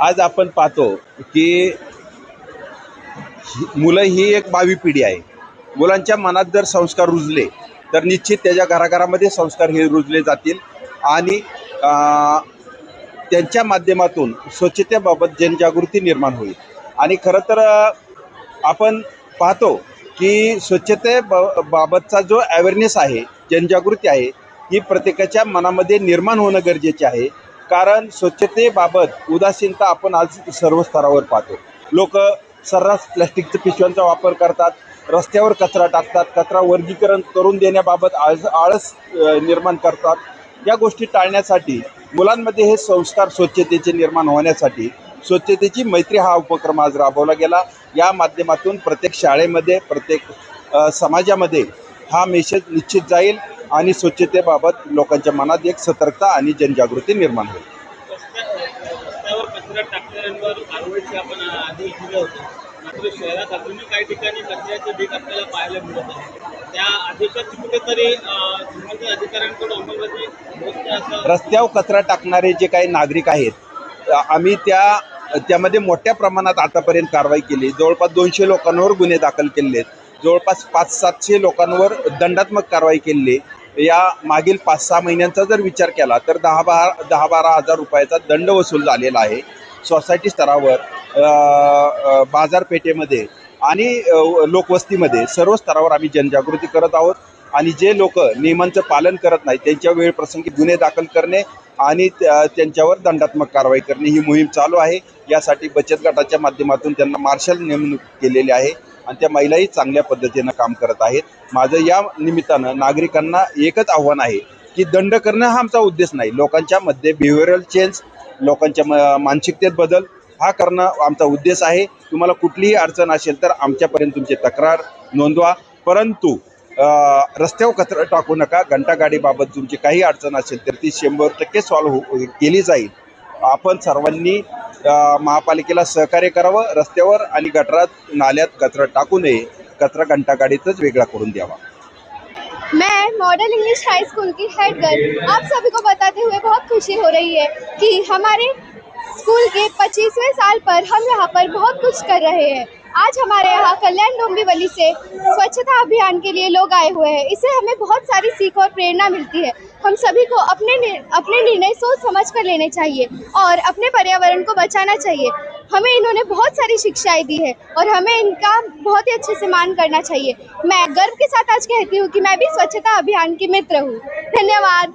आज आपण पाहतो की मुलं ही एक भावी पिढी आहे. मुलांच्या मनात जर संस्कार रुजले तर निश्चित त्याच्या घराघरामध्ये संस्कार हे रुजले जातील आणि त्यांच्या माध्यमातून स्वच्छतेबाबत जनजागृती निर्माण होईल. आणि खरं तर आपण पाहतो की बाबतचा जो अवेअरनेस आहे, जनजागृती आहे, ही प्रत्येकाच्या मनामध्ये निर्माण होणं गरजेचे आहे. कारण स्वच्छतेबाबत उदासीनता आपण आज सर्व स्तरावर पाहतो. लोक सर्रास प्लॅस्टिकच्या पिशव्यांचा वापर करतात, रस्त्यावर कचरा टाकतात, कचरा वर्गीकरण करून देण्याबाबत आळस निर्माण करतात. या गोष्टी टाळण्यासाठी मुलांमध्ये हे संस्कार स्वच्छतेचे निर्माण होण्यासाठी स्वच्छतेची मैत्री हा उपक्रम आज राबवला गेला. या माध्यमातून प्रत्येक शाळेमध्ये, प्रत्येक समाजामध्ये हा मेसेज निश्चित जाईल आणि स्वच्छतेबाबत लोकांच्या मनात एक सतर्कता आणि जनजागृती निर्माण होईल. रस्त्यावर कचरा टाकणाऱ्यांवर कारवाईचे आपण आधी केलं होतं, मात्र शहरात अजूनही काही ठिकाणी कचऱ्याचे ढीग आपल्याला पाहायला मिळत आहे. त्या आदेशाची कुठेतरी संबंधित अधिकाऱ्यांकडून अंमलबजावणी होत नाही असं. रस्त्यावर कचरा टाकणारे जे काही नागरिक आहेत, आम्ही त्यामध्ये मोठ्या प्रमाणात आतापर्यंत कारवाई केली. जवळपास 200 लोकांवर गुन्हे दाखल केले आहेत. जवळपास 500-700 लोकांवर दंडात्मक कारवाई केली. या मागील 5-6 महिन्यांचा जर विचार केला तर 10-12 हजार रुपयाचा दंड वसूल झालेला आहे. सोसायटी स्तरावर, बाजारपेठेमध्ये आणि लोकवस्तीमध्ये सर्व स्तरावर आम्ही जनजागृती करत आहोत. आणि जे लोक नियमांचं पालन करत नाही त्यांच्या वेळप्रसंगी गुन्हे दाखल करणे आणि त्यांच्यावर दंडात्मक कारवाई करणे ही मोहीम चालू आहे. यासाठी बचत गटाच्या माध्यमातून त्यांना मार्शल नेमणूक केलेली आहे आणि त्या महिलाही चांगल्या पद्धतीनं काम करत आहेत. माझं या निमित्तानं नागरिकांना एकच आव्हान आहे की दंड करणं हा आमचा उद्देश नाही. लोकांच्या मध्ये बिहेवियरल चेंज, लोकांच्या मानसिकतेत बदल हा करणं आमचा उद्देश आहे. तुम्हाला कुठलीही अडचण असेल तर आमच्यापर्यंत तुमची तक्रार नोंदवा, परंतु रस्त्यावर कचरा टाकू नका. घंटागाडीबाबत तुमची काही अडचण असेल तर ती 100% सॉल्व्ह केली जाईल. आपण सर्वांनी महापालिकेला सहकार्य करावं. रस्त्यावर आणि गटारात, नाल्यात कचरा टाकू नये. कचरा घंटागाडीतच वेगळा करून द्यावा. मैं मॉडल इंग्लिश हाई स्कूल की हेड गर्ल आप सभी को बताते हुए बहुत खुशी हो रही है कि हमारे स्कूल के 25वें साल पर हम यहाँ पर बहुत कुछ कर रहे हैं। आज हमारे यहाँ कल्याण डोंबिवली से स्वच्छता अभियान के लिए लोग आए हुए हैं। इससे हमें बहुत सारी सीख और प्रेरणा मिलती है। हम सभी को अपने निर्णय सोच समझ कर लेने चाहिए और अपने पर्यावरण को बचाना चाहिए। हमें इन्होंने बहुत सारी शिक्षाएं दी है और हमें इनका बहुत ही अच्छे से मान करना चाहिए। मैं गर्व के साथ आज कहती हूँ कि मैं भी स्वच्छता अभियान की मित्र हूँ। धन्यवाद।